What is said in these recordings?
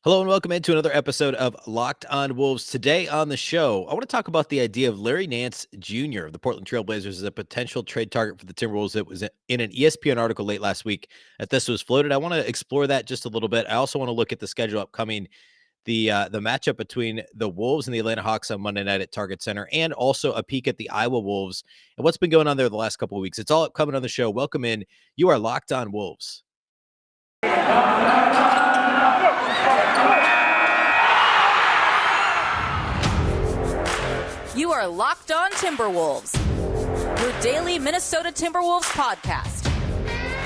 Hello and welcome into another episode of Locked On Wolves. Today on the show, I want to talk about the idea of Larry Nance Jr. of the Portland Trail Blazers as a potential trade target for the Timberwolves. It was in an ESPN article late last week that this was floated. I want to explore that just a little bit. I also want to look at the schedule upcoming, the matchup between the Wolves and the Atlanta Hawks on Monday night at Target Center, and also a peek at the Iowa Wolves and what's been going on there the last couple of weeks. It's all coming on the show. Welcome in. You are Locked On Wolves. You are Locked On Timberwolves, your daily Minnesota Timberwolves podcast.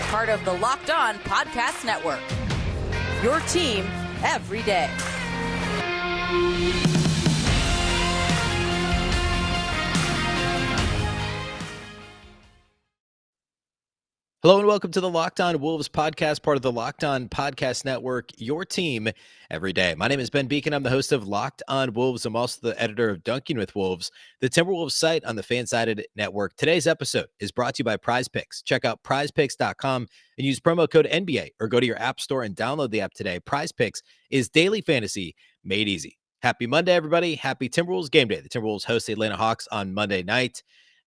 Part of the Locked On Podcast Network. Your team every day. Hello and welcome to the Locked On Wolves podcast, part of the Locked On Podcast Network, your team every day. My name is Ben Beecken. I'm the host of Locked On Wolves. I'm also the editor of Dunking with Wolves, the Timberwolves site on the Fansided Network. Today's episode is brought to you by Prize Picks. Check out prizepicks.com and use promo code NBA or go to your app store and download the app today. Prize Picks is daily fantasy made easy. Happy Monday, everybody. Happy Timberwolves game day. The Timberwolves host the Atlanta Hawks on Monday night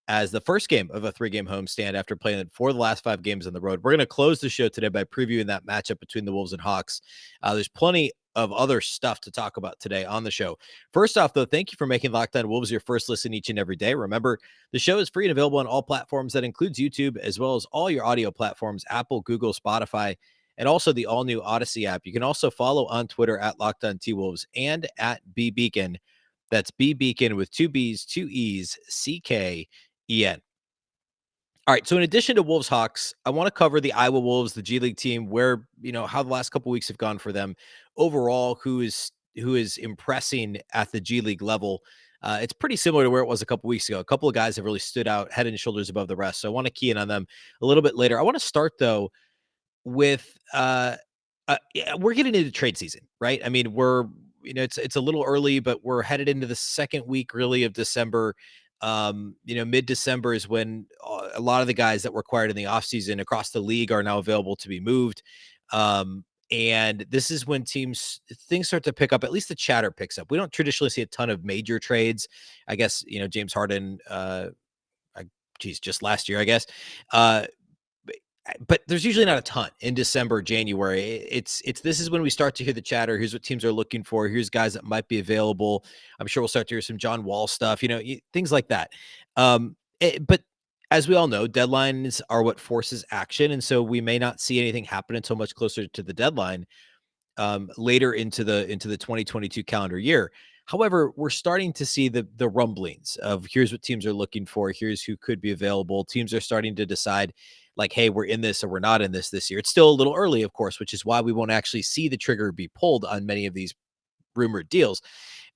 as the first game of a 3-game homestand after playing it for the last 5 games on the road. We're going to close the show today by previewing that matchup between the Wolves and Hawks. There's plenty of other stuff to talk about today on the show. First off, though, thank you for making Locked On Wolves your first listen each and every day. Remember, the show is free and available on all platforms. That includes YouTube, as well as all your audio platforms, Apple, Google, Spotify, and also the all-new Odyssey app. You can also follow on Twitter at Locked On T-Wolves and at Beecken. That's Beecken with 2 B's, 2 E's, C-K-E-N. All right. So in addition to Wolves Hawks, I want to cover the Iowa Wolves, the G League team, where, how the last couple of weeks have gone for them overall, who is impressing at the G League level. It's pretty similar to where it was a couple of weeks ago. A couple of guys have really stood out head and shoulders above the rest. So I want to key in on them a little bit later. I want to start though with we're getting into trade season, right? I mean, it's a little early, but we're headed into the second week really of December. Mid-December is when a lot of the guys that were acquired in the offseason across the league are now available to be moved. And this is when things start to pick up, at least the chatter picks up. We don't traditionally see a ton of major trades. I guess, James Harden, just last year, I guess. But there's usually not a ton in December, January. This is when we start to hear the chatter. Here's what teams are looking for. Here's guys that might be available. I'm sure we'll start to hear some John Wall stuff, things like that. But as we all know, deadlines are what forces action. And so we may not see anything happen until much closer to the deadline, later into the 2022 calendar year. However, we're starting to see the rumblings of here's what teams are looking for. Here's who could be available. Teams are starting to decide, like, hey, we're in this or we're not in this year. It's still a little early, of course, which is why we won't actually see the trigger be pulled on many of these rumored deals.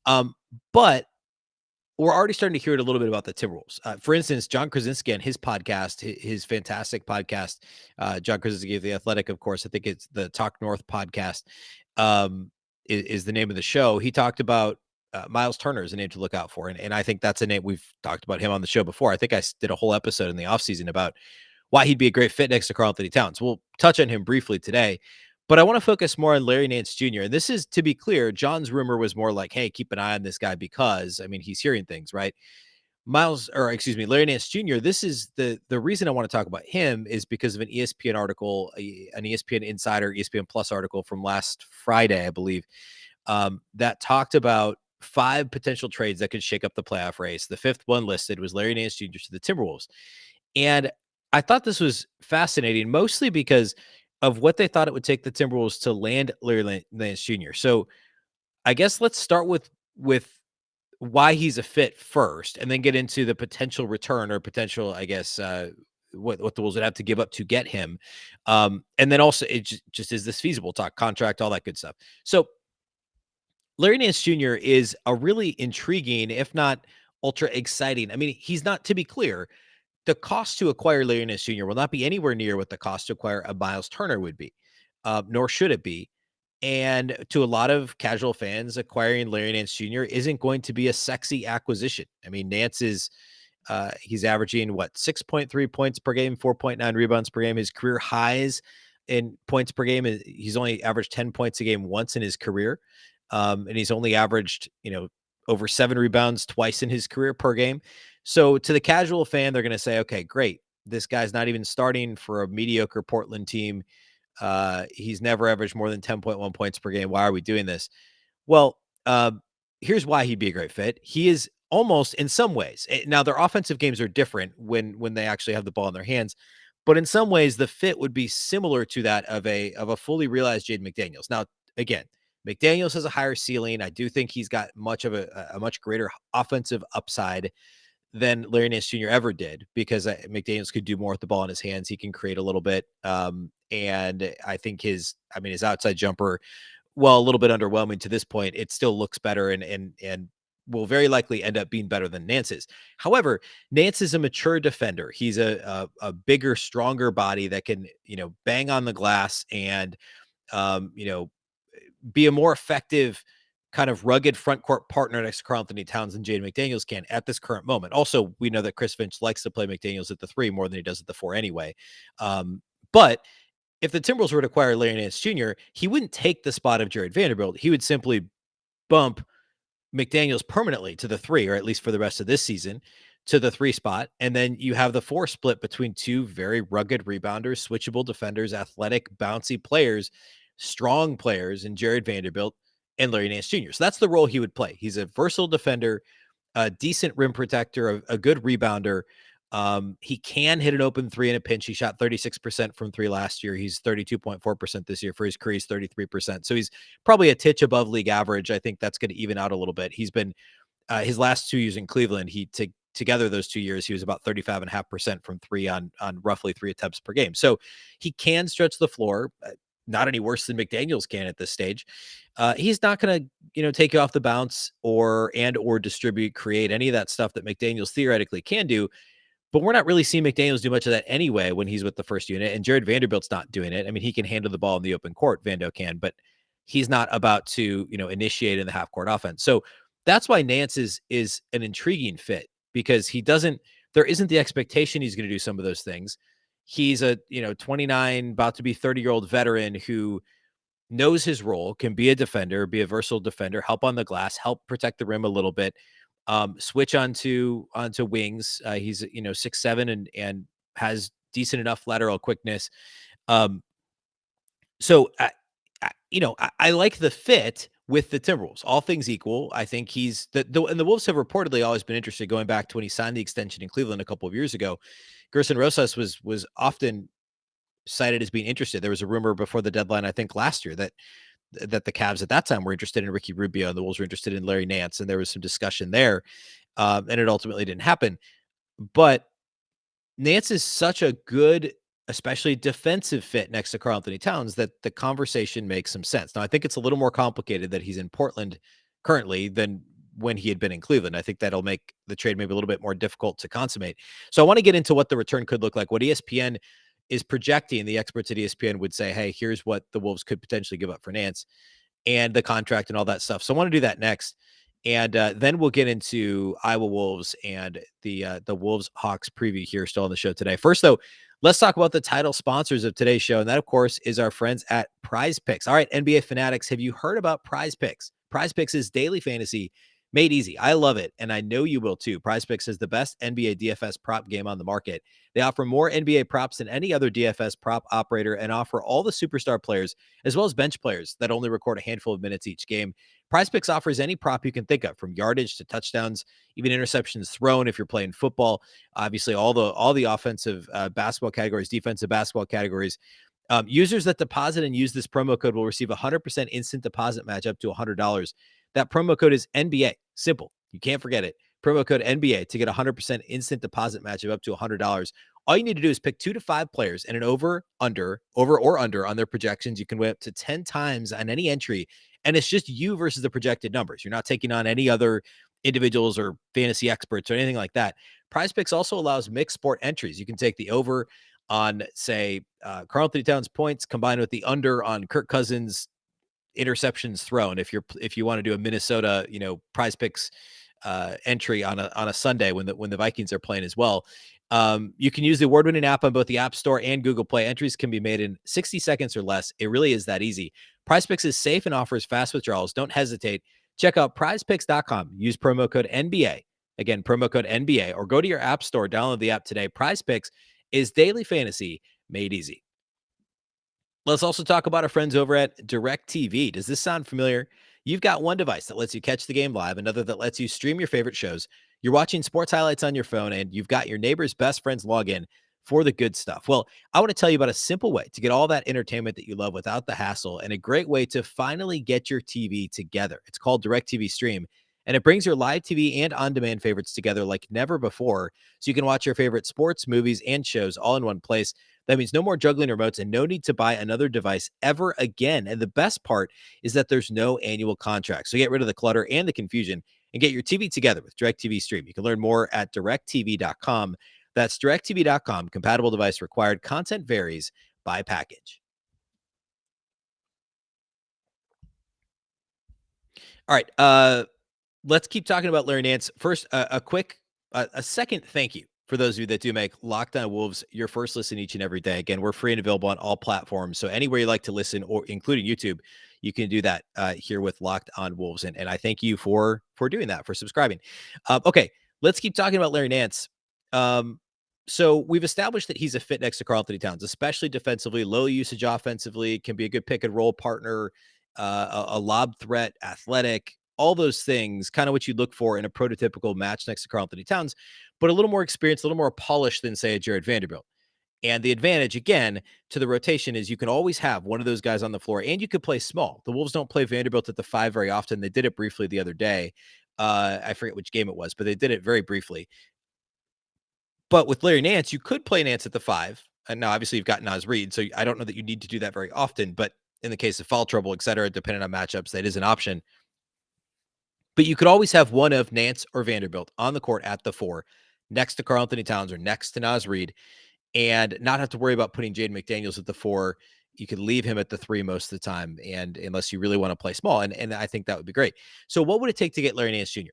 But we're already starting to hear it a little bit about the Timberwolves. For instance, John Krasinski on his podcast, his fantastic podcast, John Krasinski of The Athletic, of course, I think it's the Talk North podcast, is the name of the show. He talked about Miles Turner is a name to look out for. And I think that's a name. We've talked about him on the show before. I think I did a whole episode in the offseason about why he'd be a great fit next to Karl-Anthony Towns. We'll touch on him briefly today, but I want to focus more on Larry Nance Jr. And this is, to be clear, John's rumor was more like, hey, keep an eye on this guy because, I mean, he's hearing things, right? Larry Nance Jr., this is the reason I want to talk about him is because of an ESPN article, an ESPN Insider, ESPN Plus article from last Friday, I believe, that talked about 5 potential trades that could shake up the playoff race. The 5th one listed was Larry Nance Jr. to the Timberwolves. And I thought this was fascinating, mostly because of what they thought it would take the Timberwolves to land Larry Nance Jr. So I guess let's start with why he's a fit first, and then get into the potential return or potential, I guess, what the Wolves would have to give up to get him. And then also, it just is this feasible? Talk contract, all that good stuff. So Larry Nance Jr. is a really intriguing, if not ultra exciting. I mean, he's not, to be clear, the cost to acquire Larry Nance Jr. will not be anywhere near what the cost to acquire a Miles Turner would be, nor should it be. And to a lot of casual fans, acquiring Larry Nance Jr. isn't going to be a sexy acquisition. I mean, Nance is he's averaging 6.3 points per game, 4.9 rebounds per game. His career highs in points per game. He's only averaged 10 points a game once in his career. And he's only averaged, over 7 rebounds twice in his career per game. So to the casual fan, they're going to say, okay, great. This guy's not even starting for a mediocre Portland team. He's never averaged more than 10.1 points per game. Why are we doing this? Well, here's why he'd be a great fit. He is almost in some ways. Now their offensive games are different when they actually have the ball in their hands, but in some ways the fit would be similar to that of a fully realized Jaden McDaniels. Now, again, McDaniels has a higher ceiling. I do think he's got much of a much greater offensive upside than Larry Nance Jr. ever did, because McDaniels could do more with the ball in his hands. He can create a little bit. And I think his outside jumper, well, a little bit underwhelming to this point, it still looks better and will very likely end up being better than Nance's. However, Nance is a mature defender. He's a bigger, stronger body that can, bang on the glass and, be a more effective kind of rugged front court partner next to Karl-Anthony Towns than Jaden McDaniels can at this current moment. Also, we know that Chris Finch likes to play McDaniels at the 3 more than he does at the 4 anyway. But if the Timberwolves were to acquire Larry Nance Jr., he wouldn't take the spot of Jared Vanderbilt. He would simply bump McDaniels permanently to the 3, or at least for the rest of this season, to the 3 spot. And then you have the 4 split between 2 very rugged rebounders, switchable defenders, athletic, bouncy players, strong players in Jared Vanderbilt and Larry Nance Jr. So that's the role he would play. He's a versatile defender, a decent rim protector, a good rebounder. He can hit an open 3 in a pinch. He shot 36% from 3 last year. He's 32.4% this year. For his career, he's 33%. So he's probably a titch above league average. I think that's going to even out a little bit. He's been his last 2 years in Cleveland, together those 2 years, he was about 35.5% from 3 on roughly 3 attempts per game. So he can stretch the floor, not any worse than McDaniels can at this stage. He's not going to, take you off the bounce or distribute, create any of that stuff that McDaniels theoretically can do. But we're not really seeing McDaniels do much of that anyway when he's with the first unit, and Jared Vanderbilt's not doing it. I mean, he can handle the ball in the open court, Vando can, but he's not about to, initiate in the half court offense. So that's why Nance is an intriguing fit, because there isn't the expectation he's going to do some of those things. He's a, 29, about to be 30-year-old veteran who knows his role, can be a defender, be a versatile defender, help on the glass, help protect the rim a little bit, switch onto wings. He's 6'7" and has decent enough lateral quickness. So I like the fit with the Timberwolves. All things equal, I think he's and the Wolves have reportedly always been interested, going back to when he signed the extension in Cleveland a couple of years ago. Gerson Rosas was often cited as being interested. There was a rumor before the deadline, I think last year, that the Cavs at that time were interested in Ricky Rubio and the Wolves were interested in Larry Nance, and there was some discussion there, and it ultimately didn't happen. But Nance is such a good, especially defensive fit next to Karl-Anthony Towns, that the conversation makes some sense. Now, I think it's a little more complicated that he's in Portland currently than when he had been in Cleveland. I think that'll make the trade maybe a little bit more difficult to consummate. So I want to get into what the return could look like, what ESPN is projecting. The experts at ESPN would say, hey, here's what the Wolves could potentially give up for Nance and the contract and all that stuff. So I want to do that next. And then we'll get into Iowa Wolves and the Wolves Hawks preview here still on the show today. First, though, let's talk about the title sponsors of today's show. And that, of course, is our friends at Prize Picks. All right, NBA fanatics, have you heard about Prize Picks? Prize Picks is daily fantasy made easy. I love it, and I know you will too. Prize Picks is the best NBA DFS prop game on the market. They offer more NBA props than any other DFS prop operator and offer all the superstar players as well as bench players that only record a handful of minutes each game. Prize Picks offers any prop you can think of, from yardage to touchdowns, even interceptions thrown if you're playing football. Obviously, all the offensive basketball categories, defensive basketball categories. Users that deposit and use this promo code will receive a 100% instant deposit match up to $100. That promo code is NBA. Simple. You can't forget it. Promo code NBA to get a 100% instant deposit match of up to $100. All you need to do is pick 2 to 5 players and an over or under on their projections. You can win up to 10 times on any entry, and it's just you versus the projected numbers. You're not taking on any other individuals or fantasy experts or anything like that. Prize Picks also allows mixed sport entries. You can take the over on, say, Karl-Anthony Towns points combined with the under on Kirk Cousins interceptions thrown. If you want to do a Minnesota, Prize Picks entry on a Sunday when the Vikings are playing as well. You can use the award-winning app on both the App Store and Google Play. Entries can be made in 60 seconds or less. It really is that easy. PrizePicks is safe and offers fast withdrawals. Don't hesitate. Check out prizepicks.com. Use promo code NBA. Again, promo code NBA, or go to your App Store, download the app today. PrizePicks is daily fantasy made easy. Let's also talk about our friends over at Directv. Does this sound familiar? You've got one device that lets you catch the game live, another that lets you stream your favorite shows. You're watching sports highlights on your phone, and you've got your neighbor's best friend's login for the good stuff. Well, I want to tell you about a simple way to get all that entertainment that you love without the hassle, and a great way to finally get your TV together. It's called DirecTV Stream, and it brings your live TV and on-demand favorites together like never before, so you can watch your favorite sports, movies, and shows all in one place. That means no more juggling remotes and no need to buy another device ever again. And the best part is that there's no annual contract. So get rid of the clutter and the confusion and get your TV together with DirecTV Stream. You can learn more at directv.com. That's directv.com. Compatible device required. Content varies by package. All right. Let's keep talking about Larry Nance. First, a second thank you for those of you that do make Locked On Wolves your first listen each and every day. Again, we're free and available on all platforms. So anywhere you like to listen, or including YouTube, you can do that here with Locked On Wolves. And I thank you for doing that, for subscribing. Okay, let's keep talking about Larry Nance. So we've established that he's a fit next to Karl-Anthony Towns, especially defensively, low usage offensively, can be a good pick and roll partner, a lob threat, athletic, all those things, kind of what you look for in a prototypical match next to Karl-Anthony Towns, but a little more experience, a little more polished than, say, a Jared Vanderbilt. And the advantage, again, to the rotation is you can always have one of those guys on the floor, and you could play small. The Wolves don't play Vanderbilt at the 5 very often. They did it briefly the other day. I forget which game it was, but they did it very briefly. But with Larry Nance, you could play Nance at the 5. And now, obviously, you've got Naz Reid, so I don't know that you need to do that very often. But in the case of foul trouble, et cetera, depending on matchups, that is an option. But you could always have one of Nance or Vanderbilt on the court at the 4, next to Karl-Anthony Towns or next to Naz Reid, and not have to worry about putting Jaden McDaniels at the 4. You could leave him at the 3 most of the time, and unless you really want to play small, and I think that would be great. So what would it take to get Larry Nance Jr.?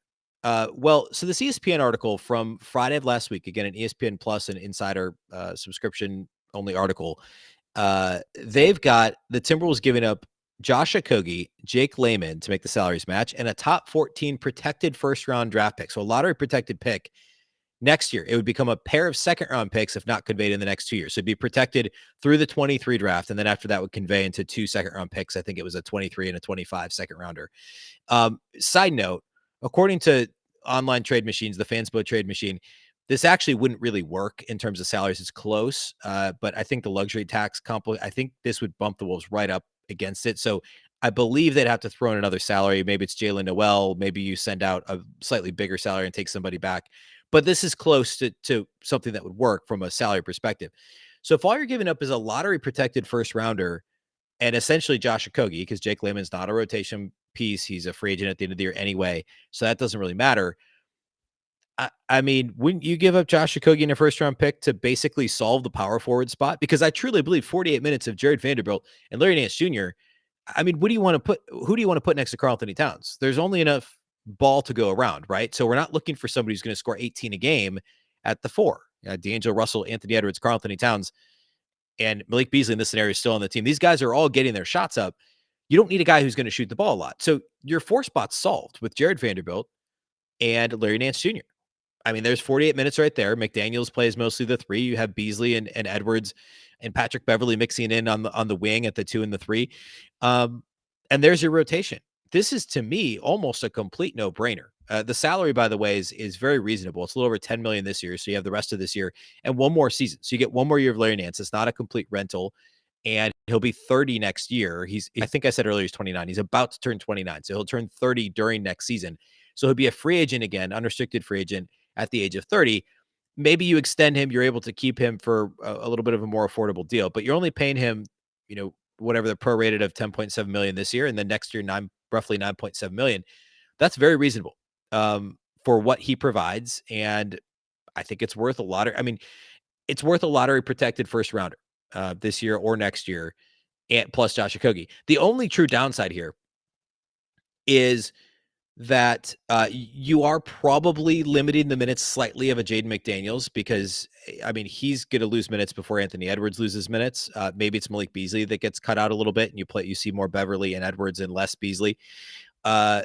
Well, so this ESPN article from Friday of last week, again, an ESPN Plus and Insider subscription-only article, they've got the Timberwolves giving up Josh Okogie, Jake Layman to make the salaries match, and a top 14 protected first-round draft pick. So a lottery-protected pick next year. It would become a pair of second-round picks if not conveyed in the next 2 years. So it'd be protected through the 23 draft, and then after that would convey into 2 second-round picks. I think it was a 23 and a 25 second-rounder. Side note, according to online trade machines, the Fanspo trade machine, this actually wouldn't really work in terms of salaries. It's close, but I think the luxury tax I think this would bump the Wolves right up against it. So I believe they'd have to throw in another salary. Maybe it's Jalen Noel. Maybe you send out a slightly bigger salary and take somebody back. But this is close to something that would work from a salary perspective. So if all you're giving up is a lottery protected first rounder and essentially Josh Okogie, because Jake Layman's not a rotation piece, he's a free agent at the end of the year anyway, so that doesn't really matter. I mean, wouldn't you give up Josh Okogie in a first-round pick to basically solve the power forward spot? Because I truly believe 48 minutes of Jared Vanderbilt and Larry Nance Jr., I mean, who do you want to put next to Karl-Anthony Towns? There's only enough ball to go around, right? So we're not looking for somebody who's going to score 18 a game at the 4. D'Angelo Russell, Anthony Edwards, Karl-Anthony Towns, and Malik Beasley in this scenario is still on the team. These guys are all getting their shots up. You don't need a guy who's going to shoot the ball a lot. So your 4 spot's solved with Jared Vanderbilt and Larry Nance Jr. I mean, there's 48 minutes right there. McDaniels plays mostly the 3. You have Beasley and Edwards and Patrick Beverley mixing in on the wing at the 2 and the 3. And there's your rotation. This is, to me, almost a complete no-brainer. The salary, by the way, is very reasonable. It's a little over $10 million this year, so you have the rest of this year and one more season. So you get one more year of Larry Nance. It's not a complete rental, and he'll be 30 next year. I think I said earlier he's 29. He's about to turn 29, so he'll turn 30 during next season. So he'll be a free agent again, unrestricted free agent at the age of 30. Maybe you extend him, you're able to keep him for a little bit of a more affordable deal, but you're only paying him, whatever the prorated of $10.7 million this year, and then next year roughly $9.7 million. That's very reasonable for what he provides, and I think it's worth it's worth a lottery protected first rounder this year or next year, and plus Josh Okogie. The only true downside here is that you are probably limiting the minutes slightly of a Jaden McDaniels because, I mean, he's going to lose minutes before Anthony Edwards loses minutes. Maybe it's Malik Beasley that gets cut out a little bit, and you see more Beverly and Edwards and less Beasley. Uh,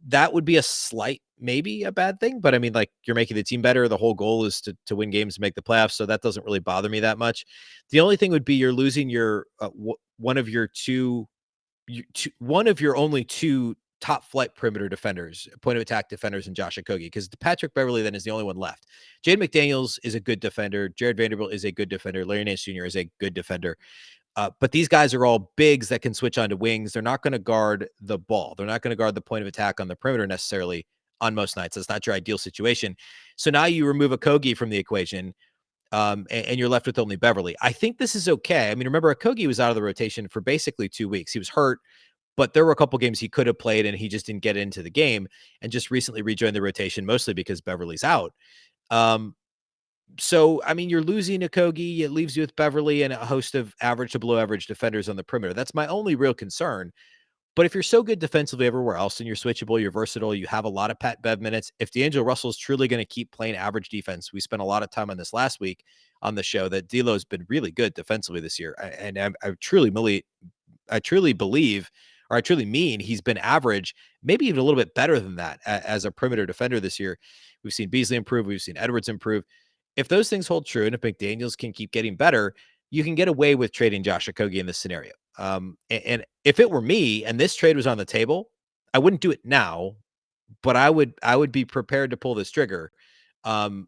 that would be a slight, maybe a bad thing, but I mean, like, you're making the team better. The whole goal is to win games and make the playoffs, so that doesn't really bother me that much. The only thing would be you're losing your one of your one of your only two top flight perimeter defenders, point of attack defenders, in Josh Okogie, because Patrick Beverly then is the only one left. Jaden McDaniels is a good defender. Jared Vanderbilt is a good defender. Larry Nance Jr. is a good defender. But these guys are all bigs that can switch onto wings. They're not going to guard the ball. They're not going to guard the point of attack on the perimeter necessarily on most nights. That's not your ideal situation. So now you remove Okogie from the equation, and you're left with only Beverly. I think this is okay. I mean, remember, Okogie was out of the rotation for basically 2 weeks. He was hurt, but there were a couple games he could have played, and he just didn't get into the game, and just recently rejoined the rotation, mostly because Beverly's out. So, I mean, you're losing Okogie. It leaves you with Beverly and a host of average to below average defenders on the perimeter. That's my only real concern. But if you're so good defensively everywhere else and you're switchable, you're versatile, you have a lot of Pat Bev minutes. If D'Angelo Russell is truly going to keep playing average defense, we spent a lot of time on this last week on the show that D'Lo has been really good defensively this year. And I truly believe, or I truly mean, he's been average, maybe even a little bit better than that as a perimeter defender this year. We've seen Beasley improve. We've seen Edwards improve. If those things hold true, and if McDaniels can keep getting better, you can get away with trading Josh Okogie in this scenario. And if it were me and this trade was on the table, I wouldn't do it now, but I would be prepared to pull this trigger um,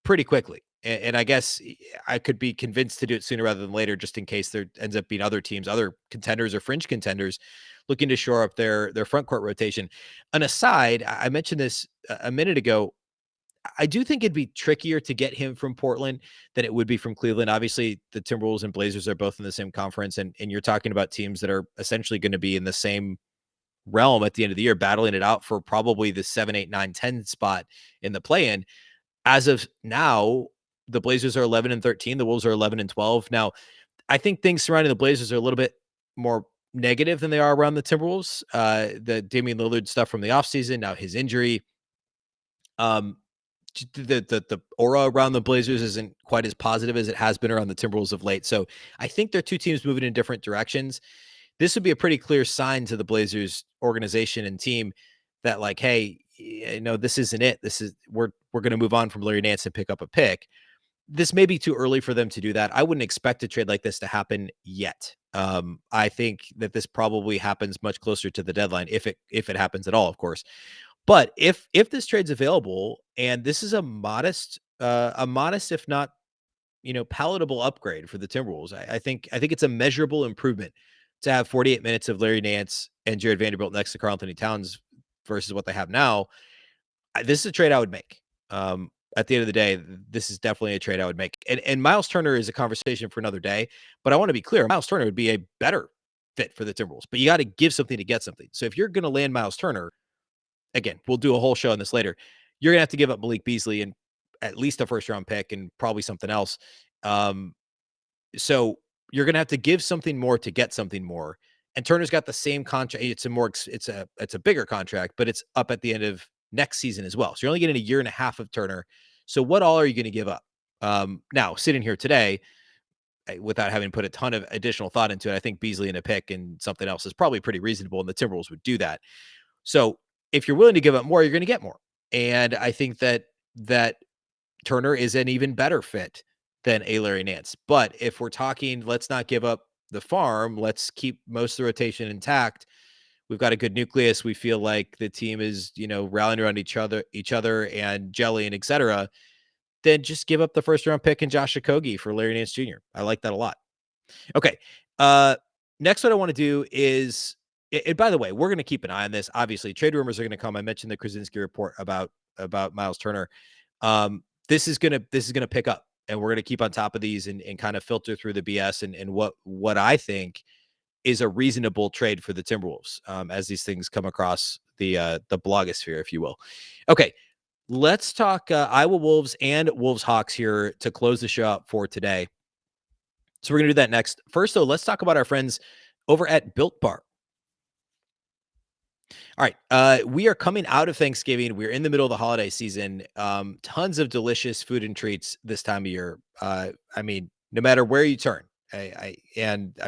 pretty quickly. And I guess I could be convinced to do it sooner rather than later, just in case there ends up being other teams, other contenders or fringe contenders looking to shore up their front court rotation. An aside, I mentioned this a minute ago. I do think it'd be trickier to get him from Portland than it would be from Cleveland. Obviously, the Timberwolves and Blazers are both in the same conference, and you're talking about teams that are essentially going to be in the same realm at the end of the year, battling it out for probably the 7, 8, 9, 10 spot in the play-in. As of now, the Blazers are 11-13. The Wolves are 11-12. Now, I think things surrounding the Blazers are a little bit more negative than they are around the Timberwolves. The Damian Lillard stuff from the offseason, now his injury. Um, the aura around the Blazers isn't quite as positive as it has been around the Timberwolves of late. So I think they're two teams moving in different directions. This would be a pretty clear sign to the Blazers organization and team that, like, hey, this isn't it. We're going to move on from Larry Nance and pick up a pick. This may be too early for them to do that. I wouldn't expect a trade like this to happen yet. I think that this probably happens much closer to the deadline, if it happens at all, of course. But if this trade's available and this is a modest, if not, palatable upgrade for the Timberwolves, I think it's a measurable improvement to have 48 minutes of Larry Nance and Jared Vanderbilt next to Karl-Anthony Towns versus what they have now. This is a trade I would make. At the end of the day, this is definitely a trade I would make. And Miles Turner is a conversation for another day, but I want to be clear. Miles Turner would be a better fit for the Timberwolves, but you got to give something to get something. So if you're going to land Miles Turner, again, we'll do a whole show on this later, you're gonna have to give up Malik Beasley and at least a first round pick and probably something else. Um, so you're gonna have to give something more to get something more. And Turner's got the same contract. It's a bigger contract, but it's up at the end of next season as well. So you're only getting a year and a half of Turner. So what all are you going to give up? Now, sitting here today, without having put a ton of additional thought into it, I think Beasley and a pick and something else is probably pretty reasonable, and the Timberwolves would do that. So if you're willing to give up more, you're going to get more. And I think that Turner is an even better fit than a Larry Nance. But if we're talking, let's not give up the farm, let's keep most of the rotation intact. We've got a good nucleus. We feel like the team is, rallying around each other and gelling, et cetera. Then just give up the first round pick and Josh Okogie for Larry Nance Jr. I like that a lot. Okay. Next, what I want to do is, and by the way, we're going to keep an eye on this. Obviously, trade rumors are going to come. I mentioned the Krasinski report about Miles Turner. This is going to pick up, and we're going to keep on top of these and kind of filter through the BS and what I think is a reasonable trade for the Timberwolves as these things come across the blogosphere, if you will. Okay. Let's talk Iowa Wolves and Wolves Hawks here to close the show out for today. So we're going to do that next. First, though, let's talk about our friends over at Built Bar. All right. We are coming out of Thanksgiving. We're in the middle of the holiday season. Tons of delicious food and treats this time of year. I mean, no matter where you turn, I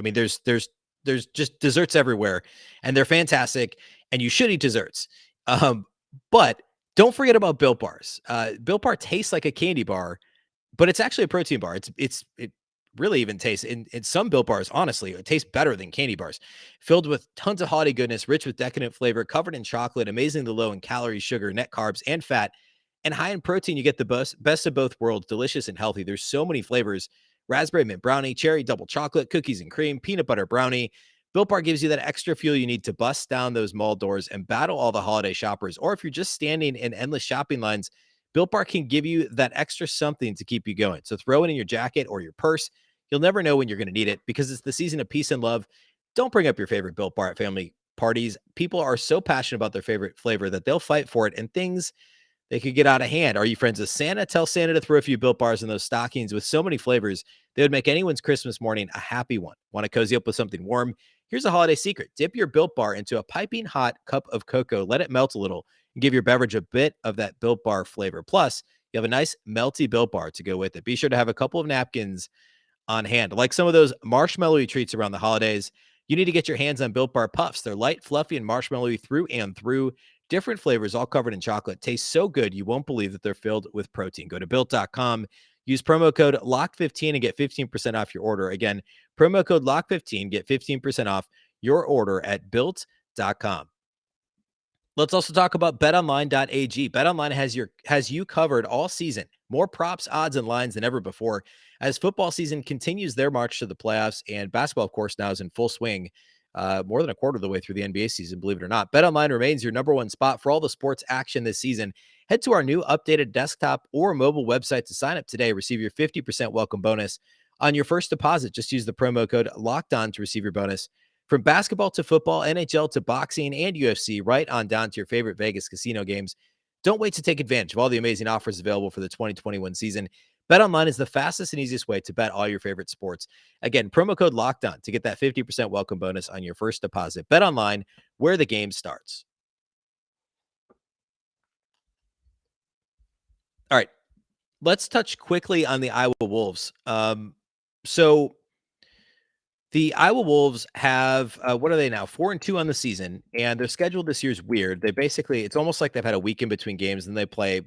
mean, there's just desserts everywhere, and they're fantastic. And you should eat desserts. Um, but don't forget about Built Bars. Built Bar tastes like a candy bar, but it's actually a protein bar. It really even tastes in some Built Bars, honestly, it tastes better than candy bars. Filled with tons of holiday goodness, rich with decadent flavor, covered in chocolate, amazingly low in calories, sugar, net carbs, and fat, and high in protein. You get the best of both worlds, delicious and healthy. There's so many flavors: raspberry mint brownie, cherry double chocolate, cookies and cream, peanut butter brownie. Built Bar gives you that extra fuel you need to bust down those mall doors and battle all the holiday shoppers. Or if you're just standing in endless shopping lines, Built Bar can give you that extra something to keep you going. So throw it in your jacket or your purse. You'll never know when you're going to need it because it's the season of peace and love. Don't bring up your favorite Built Bar at family parties. People are so passionate about their favorite flavor that they'll fight for it, and things they could get out of hand. Are you friends with Santa? Tell Santa to throw a few Built Bars in those stockings. With so many flavors, they would make anyone's Christmas morning a happy one. Want to cozy up with something warm? Here's a holiday secret. Dip your Built Bar into a piping hot cup of cocoa. Let it melt a little and give your beverage a bit of that Built Bar flavor. Plus, you have a nice melty Built Bar to go with it. Be sure to have a couple of napkins on hand. Like some of those marshmallowy treats around the holidays, you need to get your hands on Built Bar Puffs. They're light, fluffy, and marshmallowy through and through. Different flavors, all covered in chocolate. Taste so good, you won't believe that they're filled with protein. Go to Built.com. Use promo code LOCK15 and get 15% off your order. Again, promo code LOCK15. Get 15% off your order at Built.com. Let's also talk about betonline.ag. BetOnline has you covered all season. More props, odds, and lines than ever before as football season continues their march to the playoffs, and basketball, of course, now is in full swing, more than a quarter of the way through the NBA season, believe it or not. BetOnline remains your number one spot for all the sports action this season. Head to our new updated desktop or mobile website to sign up today. Receive your 50% welcome bonus on your first deposit. Just use the promo code LOCKEDON to receive your bonus. From basketball to football, NHL to boxing and UFC, right on down to your favorite Vegas casino games. Don't wait to take advantage of all the amazing offers available for the 2021 season. BetOnline is the fastest and easiest way to bet all your favorite sports. Again, promo code LOCKEDON to get that 50% welcome bonus on your first deposit. BetOnline, where the game starts. All right, let's touch quickly on the Iowa Wolves. So the Iowa Wolves have, what are they now? 4-2 on the season, and their schedule this year is weird. It's almost like they've had a week in between games, and they play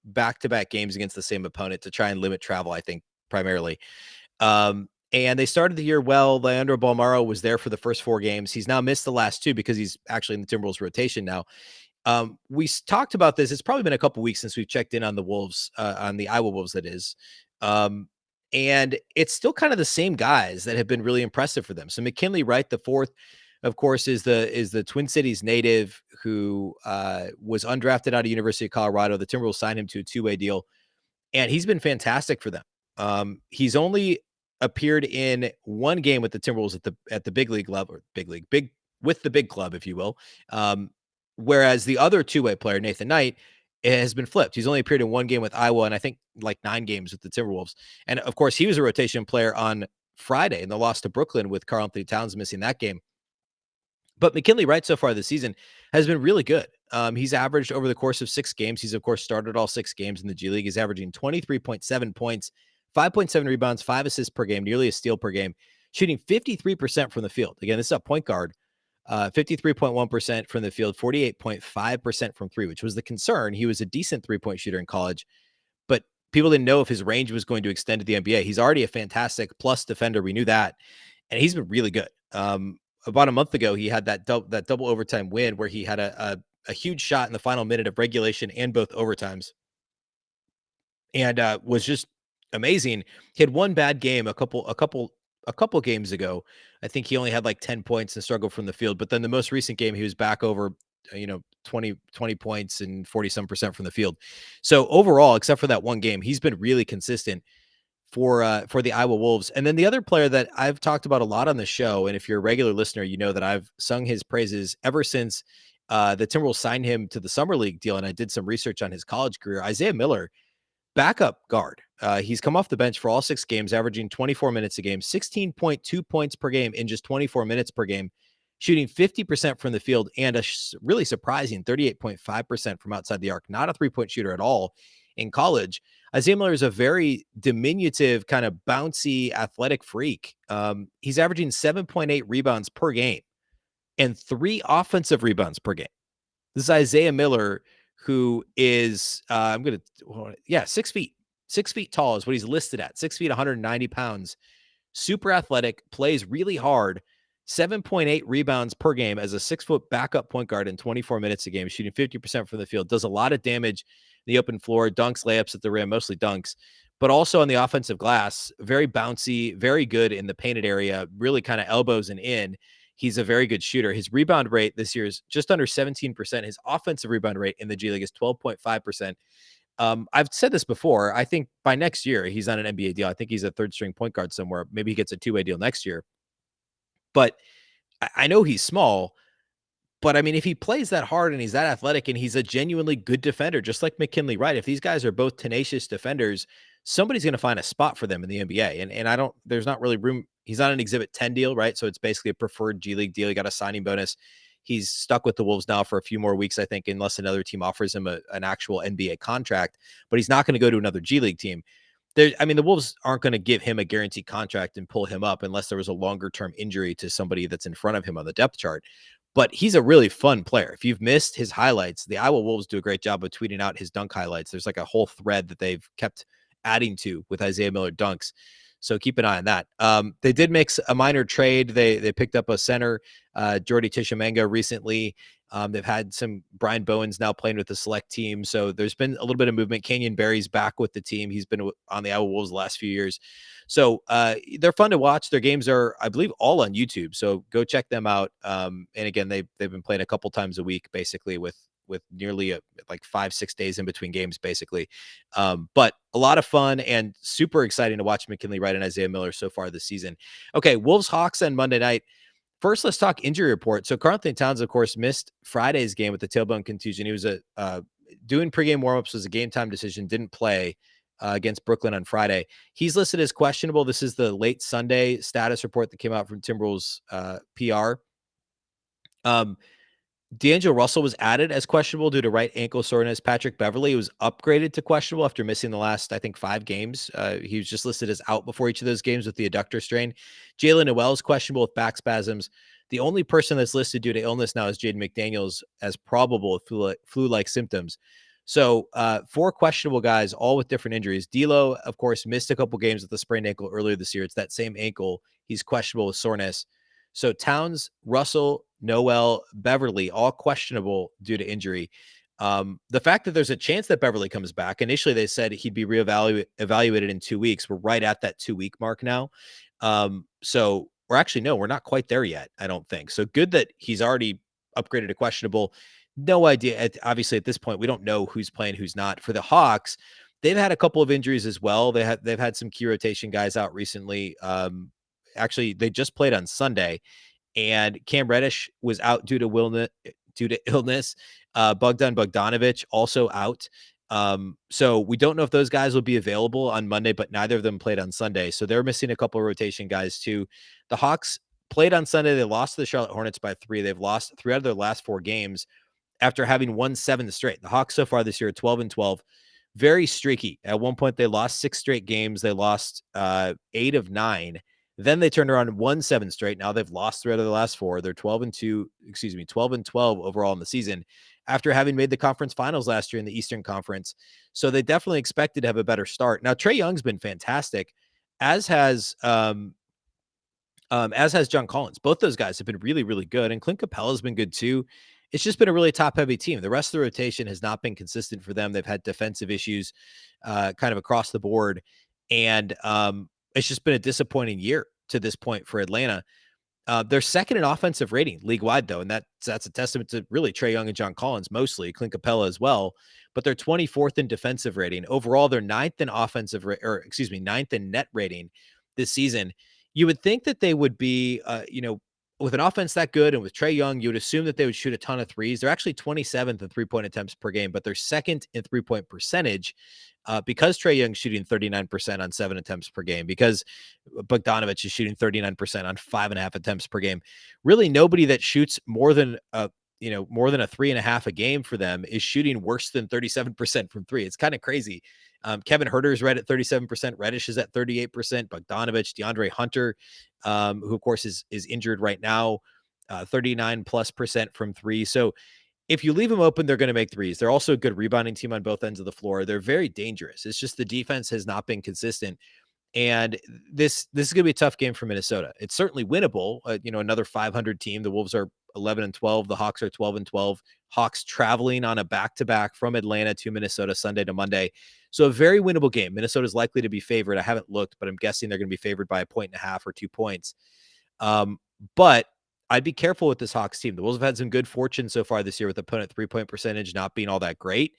back-to-back games against the same opponent to try and limit travel, I think, primarily. And they started the year well. Leandro Bolmaro was there for the first 4 games. He's now missed the last 2 because he's actually in the Timberwolves rotation now. We talked about this. It's probably been a couple weeks since we've checked in on the Wolves, on the Iowa Wolves, that is. And it's still kind of the same guys that have been really impressive for them. So McKinley Wright, the fourth, of course, is the Twin Cities native who was undrafted out of University of Colorado. The Timberwolves signed him to a 2-way deal, and he's been fantastic for them. He's only appeared in 1 game with the Timberwolves at the big league level, big with the big club, if you will. Whereas the other 2-way player, Nathan Knight, has been flipped. He's only appeared in 1 game with Iowa, and I think like 9 games with the Timberwolves. And of course, he was a rotation player on Friday in the loss to Brooklyn with Karl-Anthony Towns missing that game. But McKinley Wright so far this season has been really good. He's averaged over the course of 6 games. He's, of course, started all 6 games in the G League. He's averaging 23.7 points, 5.7 rebounds, 5 assists per game, nearly a steal per game, shooting 53% from the field. Again, this is a point guard. 53.1% from the field, 48.5% from 3, which was the concern. He was a decent 3-point shooter in college, but people didn't know if his range was going to extend to the NBA. He's already a fantastic plus defender. We knew that, and he's been really good. About a month ago, he had that double overtime win where he had a huge shot in the final minute of regulation and both overtimes, and was just amazing. He had 1 bad game a couple games ago. I think he only had like 10 points and struggled from the field. But then the most recent game, he was back over, 20 points and 40% from the field. So overall, except for that 1 game, he's been really consistent for the Iowa Wolves. And then the other player that I've talked about a lot on the show, and if you're a regular listener, you know that I've sung his praises ever since the Timberwolves signed him to the Summer League deal. And I did some research on his college career. Isaiah Miller, backup guard. He's come off the bench for all 6 games, averaging 24 minutes a game, 16.2 points per game in just 24 minutes per game, shooting 50% from the field and a really surprising 38.5% from outside the arc. Not a three-point shooter at all in college. Isaiah Miller is a very diminutive, kind of bouncy, athletic freak. He's averaging 7.8 rebounds per game and 3 offensive rebounds per game. This is Isaiah Miller, who is, 6 feet. 6 feet tall is what he's listed at. 6 feet, 190 pounds. Super athletic, plays really hard. 7.8 rebounds per game as a 6-foot backup point guard in 24 minutes a game, shooting 50% from the field. Does a lot of damage in the open floor, dunks, layups at the rim, mostly dunks, but also on the offensive glass. Very bouncy, very good in the painted area, really kind of elbows and in. He's a very good shooter. His rebound rate this year is just under 17%. His offensive rebound rate in the G League is 12.5%. I've said this before. I think by next year, he's on an NBA deal. I think he's a third string point guard somewhere. Maybe he gets a two-way deal next year. But I know he's small, but I mean, if he plays that hard and he's that athletic and he's a genuinely good defender, just like McKinley Wright, if these guys are both tenacious defenders, somebody's going to find a spot for them in the NBA. And there's not really room. He's on an Exhibit 10 deal, right? So it's basically a preferred G League deal. He got a signing bonus. He's stuck with the Wolves now for a few more weeks, I think, unless another team offers him an actual NBA contract. But he's not going to go to another G League team. The Wolves aren't going to give him a guaranteed contract and pull him up unless there was a longer term injury to somebody that's in front of him on the depth chart. But he's a really fun player. If you've missed his highlights, the Iowa Wolves do a great job of tweeting out his dunk highlights. There's like a whole thread that they've kept adding to with Isaiah Miller dunks. So keep an eye on that. They did make a minor trade. They picked up a center, Jordy Tishomenga, recently. They've had some Brian Bowens now playing with the select team. So there's been a little bit of movement. Kenyon Barry's back with the team. He's been on the Iowa Wolves the last few years. So they're fun to watch. Their games are, I believe, all on YouTube. So go check them out. And again, they've been playing a couple times a week, basically with nearly like 5-6 days in between games, basically. But a lot of fun and super exciting to watch McKinley Wright and Isaiah Miller so far this season. Okay, Wolves Hawks on Monday night. First, let's talk injury report. So Karl-Anthony Towns, of course, missed Friday's game with the tailbone contusion. He was doing pregame warmups, was a game time decision, didn't play against Brooklyn on Friday. He's listed as questionable. This is the late Sunday status report that came out from Timberwolves PR. D'Angelo Russell was added as questionable due to right ankle soreness. Patrick Beverley was upgraded to questionable after missing the last, I think, 5 games. He was just listed as out before each of those games with the adductor strain. Jalen Noel is questionable with back spasms. The only person that's listed due to illness now is Jaden McDaniels as probable with flu-like symptoms. So 4 questionable guys, all with different injuries. D'Lo, of course, missed a couple games with a sprained ankle earlier this year. It's that same ankle. He's questionable with soreness. So Towns, Russell, Noel, Beverley, all questionable due to injury. The fact that there's a chance that Beverley comes back, initially they said he'd be evaluated in 2 weeks. We're right at that 2-week mark now. So we're not quite there yet, I don't think. So good that he's already upgraded to questionable. No idea. Obviously, at this point, we don't know who's playing, who's not. For the Hawks, they've had a couple of injuries as well. They've had some key rotation guys out recently. Actually, they just played on Sunday, and Cam Reddish was out due to illness. Bogdan Bogdanovic also out. So we don't know if those guys will be available on Monday, but neither of them played on Sunday. So they're missing a couple of rotation guys too. The Hawks played on Sunday. They lost to the Charlotte Hornets by 3. They've lost 3 out of their last 4 games after having won 7 straight. The Hawks so far this year are 12-12. Very streaky. At one point, they lost 6 straight games. They lost 8 of 9. Then they turned around and won 7 straight. Now they've lost 3 out of the last 4. They're 12-12 overall in the season after having made the conference finals last year in the Eastern Conference. So they definitely expected to have a better start. Now, Trae Young's been fantastic, as has John Collins. Both those guys have been really, really good. And Clint Capella's been good too. It's just been a really top-heavy team. The rest of the rotation has not been consistent for them. They've had defensive issues kind of across the board. And it's just been a disappointing year to this point for Atlanta. They're second in offensive rating league-wide, though, and that's a testament to really Trae Young and John Collins mostly, Clint Capella as well. But they're 24th in defensive rating. Overall, they're 9th in net rating this season. You would think that they would be, with an offense that good and with Trae Young, you would assume that they would shoot a ton of threes. They're actually 27th in three-point attempts per game, but they're second in three-point percentage because Trae Young's shooting 39% on 7 attempts per game, because Bogdanovich is shooting 39% on 5.5 attempts per game. Really, nobody that shoots more than a 3.5 a game for them is shooting worse than 37% from three. It's kind of crazy. Kevin Huerter is right at 37%. Reddish is at 38%. Bogdanovich, DeAndre Hunter, who of course is injured right now, 39+% from three. So if you leave them open, they're going to make threes. They're also a good rebounding team on both ends of the floor. They're very dangerous. It's just the defense has not been consistent. And this is going to be a tough game for Minnesota. It's certainly winnable. Another 500 team. The Wolves are 11-12. The Hawks are 12-12. Hawks traveling on a back-to-back from Atlanta to Minnesota Sunday to Monday. So a very winnable game. Minnesota is likely to be favored. I haven't looked, but I'm guessing they're going to be favored by 1.5 or 2 points. But I'd be careful with this Hawks team. The Wolves have had some good fortune so far this year with opponent three-point percentage not being all that great.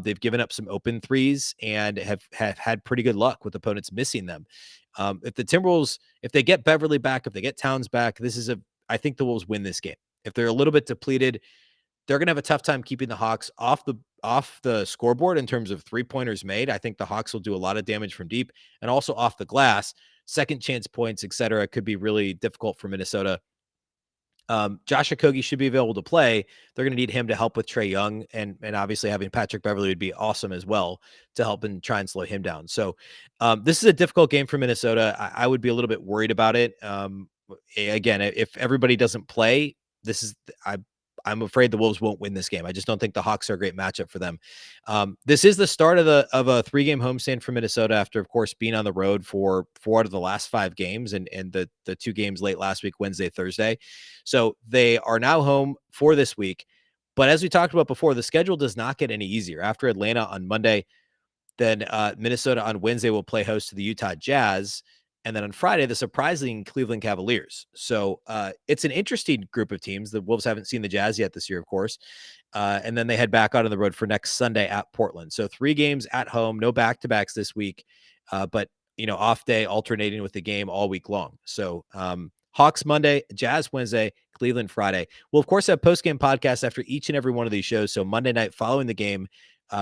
They've given up some open threes and have had pretty good luck with opponents missing them. If the Timberwolves, if they get Beverly back, if they get Towns back, I think the Wolves win this game. If they're a little bit depleted, they're going to have a tough time keeping the Hawks off the scoreboard in terms of 3-pointers made. I think the Hawks will do a lot of damage from deep and also off the glass. Second chance points, etc., could be really difficult for Minnesota. Josh Okogie should be available to play. They're going to need him to help with Trae Young, and obviously having Patrick Beverly would be awesome as well to help and try and slow him down. So this is a difficult game for Minnesota. I would be a little bit worried about it. Again, if everybody doesn't play, I'm afraid the Wolves won't win this game. I just don't think the Hawks are a great matchup for them. This is the start of a 3-game homestand for Minnesota after, of course, being on the road for 4 out of the last 5 games and the 2 games late last week, Wednesday, Thursday. So they are now home for this week. But as we talked about before, the schedule does not get any easier. After Atlanta on Monday, then Minnesota on Wednesday will play host to the Utah Jazz. And then on Friday, the surprising Cleveland Cavaliers. So it's an interesting group of teams. The Wolves haven't seen the Jazz yet this year, of course. And then they head back out on the road for next Sunday at Portland. So 3 games at home, no back-to-backs this week, but off day alternating with the game all week long. So Hawks Monday, Jazz Wednesday, Cleveland Friday. We'll, of course, have post-game podcasts after each and every one of these shows. So Monday night following the game,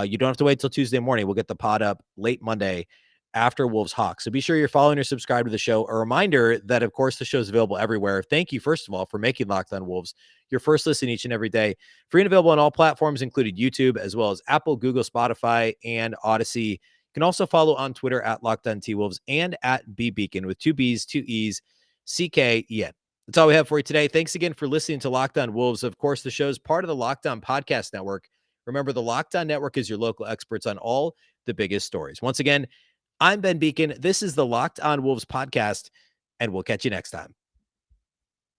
you don't have to wait till Tuesday morning. We'll get the pod up late Monday after Wolves Hawks. So be sure you're following or subscribed to the show. A reminder that, of course, the show is available everywhere. Thank you, first of all, for making Locked On Wolves your first listen each and every day. Free and available on all platforms, including YouTube, as well as Apple, Google, Spotify, and Odyssey. You can also follow on Twitter at Locked On T-Wolves and at Beecken with 2 B's, 2 E's, CKEN. That's all we have for you today. Thanks again for listening to Locked On Wolves. Of course, the show is part of the Locked On Podcast Network. Remember, the Locked On Network is your local experts on all the biggest stories. Once again, I'm Ben Beecken. This is the Locked On Wolves podcast, and we'll catch you next time.